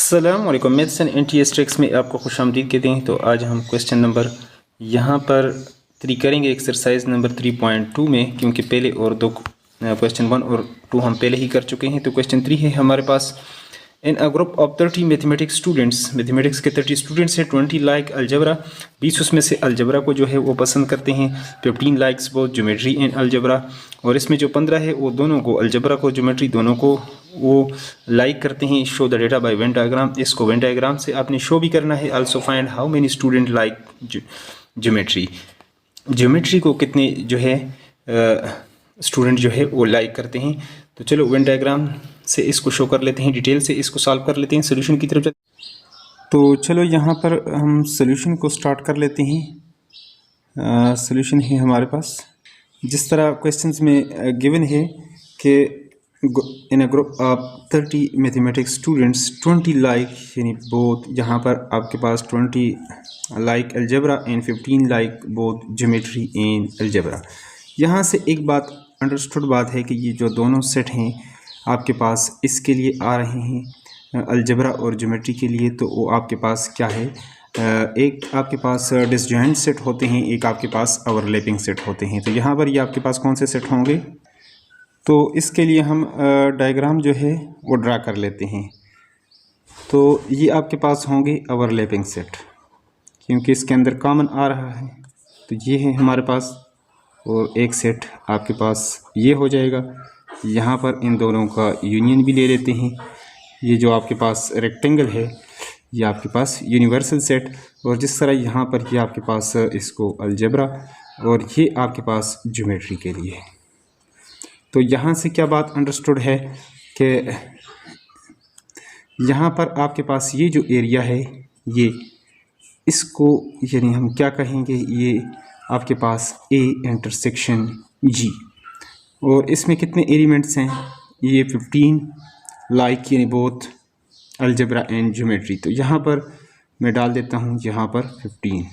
अस्सलामुअलैकुम। Maths and NTA tricks में आपको खुशामदीद कहते हैं। तो आज हम क्वेश्चन नंबर यहाँ पर 3 करेंगे, एक्सरसाइज नंबर 3.2 में, क्योंकि पहले और दो क्वेश्चन 1 और 2 हम पहले ही कर चुके हैं। तो क्वेश्चन 3 है हमारे पास। In a group of 30 mathematics students, mathematics के 30 स्टूडेंट्स हैं। 20 लाइक अलजबरा, 20 उसमें से अलजबरा को जो है वो पसंद करते हैं। 15 likes both geometry and algebra, और इसमें जो 15 है वो दोनों को, अलजबरा को ज्योमेट्री दोनों को वो लाइक करते हैं। Show the data bye Venn diagram, इसको वेन डायग्राम से आपने शो भी करना है। Also find how many student like geometry, geometry को कितने जो है स्टूडेंट जो है वो लाइक करते हैं। तो चलो वेन डायग्राम से इसको शो कर लेते हैं, डिटेल से इसको सॉल्व कर लेते हैं, सोल्यूशन की तरफ जाते। तो चलो यहाँ पर हम सोल्यूशन को स्टार्ट कर लेते हैं। सोल्यूशन है हमारे पास जिस तरह क्वेश्चंस में गिवन है कि in a group of 30 mathematics students 20 like, यानी बोथ, यहाँ पर आपके पास 20 like algebra and 15 like both geometry and algebra. यहाँ से एक बात अंडरस्टूड बात है कि ये जो दोनों सेट हैं आपके पास इसके लिए आ रहे हैं अलजबरा और ज्योमेट्री के लिए, तो वो आपके पास क्या है, एक आपके पास डिसजॉइंट सेट होते हैं, एक आपके पास ओवरलैपिंग सेट होते हैं। तो यहाँ पर ये आपके पास कौन से सेट होंगे, तो इसके लिए हम डायग्राम जो है वो ड्रा कर लेते हैं। तो ये आपके पास होंगे ओवरलैपिंग सेट, क्योंकि इसके अंदर कॉमन आ रहा है। तो ये है हमारे पास, और एक सेट आपके पास ये हो जाएगा। यहाँ पर इन दोनों का यूनियन भी ले लेते हैं। ये जो आपके पास रेक्टेंगल है ये आपके पास यूनिवर्सल सेट, और जिस तरह यहाँ पर ये आपके पास इसको अलजबरा, और ये आपके पास ज्योमेट्री के लिए। तो यहाँ से क्या बात अंडरस्टूड है कि यहाँ पर आपके पास ये जो एरिया है ये, इसको यानी हम क्या कहेंगे, ये आपके पास A इंटरसेक्शन G, और इसमें कितने एलिमेंट्स हैं, ये 15 लाइक यानी बोथ अलजबरा एंड ज्योमेट्री। तो यहाँ पर मैं डाल देता हूँ यहाँ पर 15।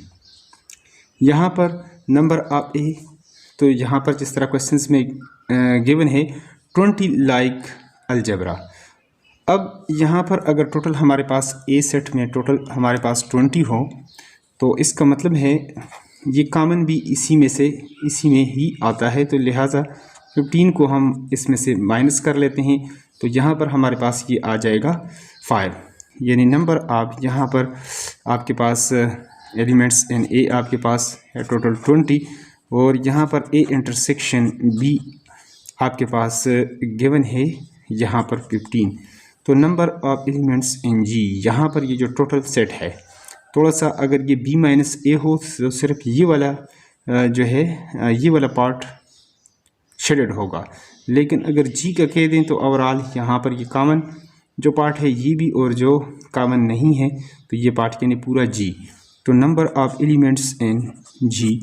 यहाँ पर नंबर ऑफ A, तो यहाँ पर जिस तरह क्वेश्चंस में गिवन है 20 लाइक अलजबरा। अब यहाँ पर अगर टोटल हमारे पास A सेट में टोटल हमारे पास 20 हो, तो इसका मतलब है ये कॉमन भी इसी में ही आता है। तो लिहाजा 15 को हम इसमें से माइनस कर लेते हैं। तो यहाँ पर हमारे पास ये आ जाएगा 5, यानी नंबर आप यहाँ पर आपके पास एलिमेंट्स इन A आपके पास है टोटल 20, और यहाँ पर A इंटरसेक्शन B आपके पास गिवन है यहाँ पर 15। तो number of elements in G, यहाँ पर ये जो टोटल सेट है, थोड़ा सा अगर ये B माइनस A हो तो सिर्फ ये वाला जो है ये वाला पार्ट शेडेड होगा, लेकिन अगर G का कह दें तो ओवरऑल यहाँ पर ये कॉमन जो पार्ट है ये भी, और जो कॉमन नहीं है तो ये पार्ट यानी पूरा G। तो number of elements in G,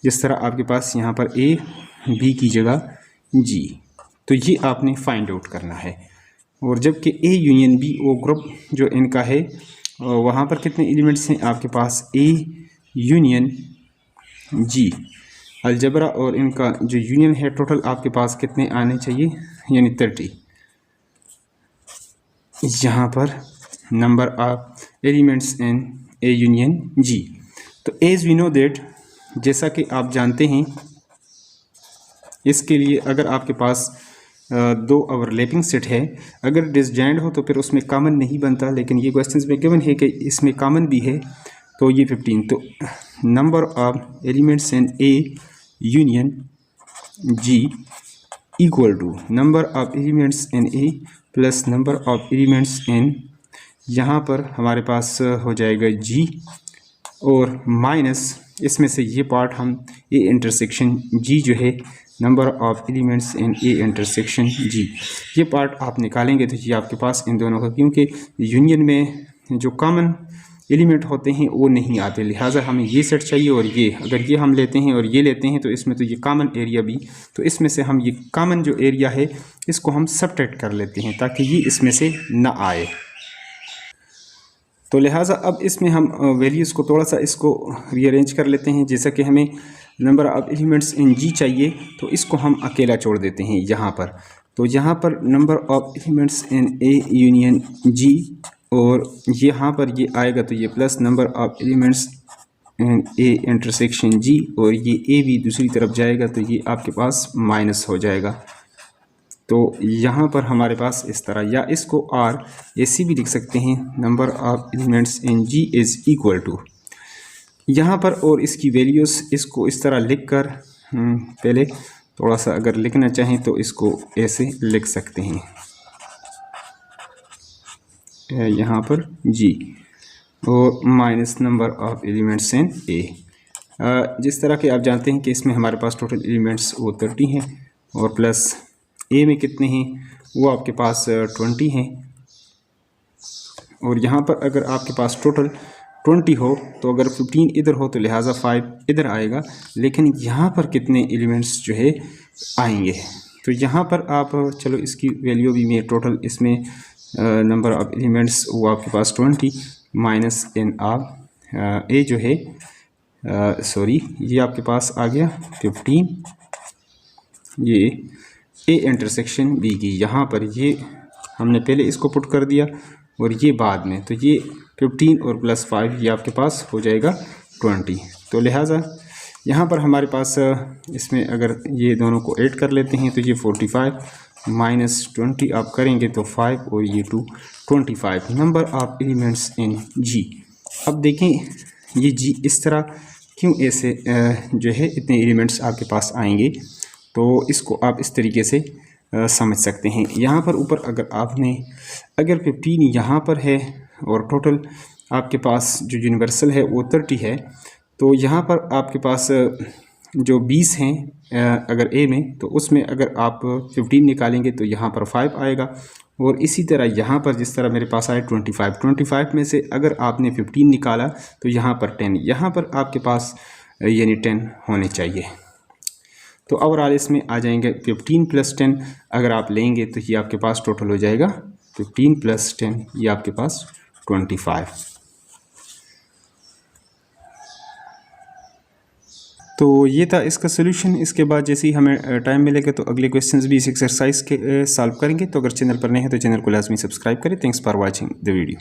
जिस तरह आपके पास यहाँ पर A B की जगह G, तो ये आपने फाइंड आउट करना है। और जबकि A यूनियन B, वो ग्रुप जो इनका है, वहाँ पर कितने एलिमेंट्स हैं आपके पास A यूनियन G अलजबरा, और इनका जो यूनियन है टोटल आपके पास कितने आने चाहिए, यानी 30। यहाँ पर number of elements in A union G। तो एज वी नो दैट, जैसा कि आप जानते हैं, इसके लिए अगर आपके पास दो ओवरलैपिंग सेट है, अगर डिसजॉइंट हो तो फिर उसमें कॉमन नहीं बनता, लेकिन ये क्वेश्चंस में गिवन है कि इसमें कॉमन भी है, तो ये 15। तो number of elements in A union G equal to number of elements in A plus number of elements in, यहाँ पर हमारे पास हो जाएगा G, और माइनस इसमें से ये पार्ट हम A इंटरसेक्शन G जो है number of elements in A intersection G, ये पार्ट आप निकालेंगे तो ये आपके पास इन दोनों का, क्योंकि यूनियन में जो कॉमन एलिमेंट होते हैं वो नहीं आते, लिहाजा हमें ये सेट चाहिए। और ये अगर ये हम लेते हैं और ये लेते हैं तो इसमें तो ये कॉमन एरिया भी, तो इसमें से हम ये कॉमन जो एरिया है इसको हम सबट्रैक्ट कर लेते हैं ताकि ये इसमें से ना आए। तो लिहाजा अब इसमें हम वैल्यूज़ को थोड़ा सा इसको रीअरेंज कर लेते हैं। जैसा कि हमें number of elements in G चाहिए, तो इसको हम अकेला छोड़ देते हैं यहाँ पर। तो यहाँ पर number of elements in A union G और यहाँ पर ये आएगा तो ये plus number of elements A intersection G, और ये ए भी दूसरी तरफ जाएगा तो ये आपके पास माइनस हो जाएगा। तो यहाँ पर हमारे पास इस तरह, या इसको आर ऐसी भी लिख सकते हैं, number of elements in G is equal to यहाँ पर, और इसकी वैल्यूज़ इसको इस तरह लिख कर पहले थोड़ा सा अगर लिखना चाहें तो इसको ऐसे लिख सकते हैं, यहाँ पर जी और minus number of elements in A. जिस तरह के आप जानते हैं कि इसमें हमारे पास टोटल एलिमेंट्स वो 30 हैं, और प्लस ए में कितने हैं वो आपके पास 20 हैं, और यहाँ पर अगर आपके पास टोटल 20 हो तो अगर 15 इधर हो तो लिहाजा 5 इधर आएगा, लेकिन यहाँ पर कितने एलिमेंट्स जो है आएंगे। तो यहाँ पर आप चलो इसकी वैल्यू भी मैं टोटल इसमें नंबर ऑफ एलिमेंट्स वो आपके पास 20 माइनस एन ऑफ ए जो है सॉरी ये आपके पास आ गया 15, ये ए इंटरसेक्शन बी की, यहाँ पर ये हमने पहले इसको पुट कर दिया और ये बाद में, तो ये 15 और प्लस 5 ये आपके पास हो जाएगा 20। तो लिहाजा यहाँ पर हमारे पास इसमें अगर ये दोनों को ऐड कर लेते हैं तो ये 45 माइनस 20 आप करेंगे तो 5 और ये 2 25 नंबर ऑफ एलिमेंट्स इन जी। अब देखें ये जी इस तरह क्यों ऐसे जो है इतने एलिमेंट्स आपके पास आएंगे, तो इसको आप इस तरीके से समझ सकते हैं। यहाँ पर ऊपर अगर 15 यहाँ पर है और टोटल आपके पास जो यूनिवर्सल है वो 30 है, तो यहाँ पर आपके पास जो 20 हैं अगर ए में, तो उसमें अगर आप 15 निकालेंगे तो यहाँ पर 5 आएगा, और इसी तरह यहाँ पर जिस तरह मेरे पास आए 25 में से अगर आपने 15 निकाला तो यहाँ पर 10, यहाँ पर आपके पास यानी 10 होने चाहिए। तो ओवरऑल इसमें आ जाएंगे 15 प्लस 10 अगर आप लेंगे तो ये आपके पास टोटल हो जाएगा 15 प्लस 10 ये आपके पास 25। तो ये था इसका सोल्यूशन। इसके बाद जैसे ही हमें टाइम मिलेगा तो अगले क्वेश्चंस भी इस एक्सरसाइज के सॉल्व करेंगे। तो अगर चैनल पर नए हैं तो चैनल को लाजमी सब्सक्राइब करें। Thanks for watching the video.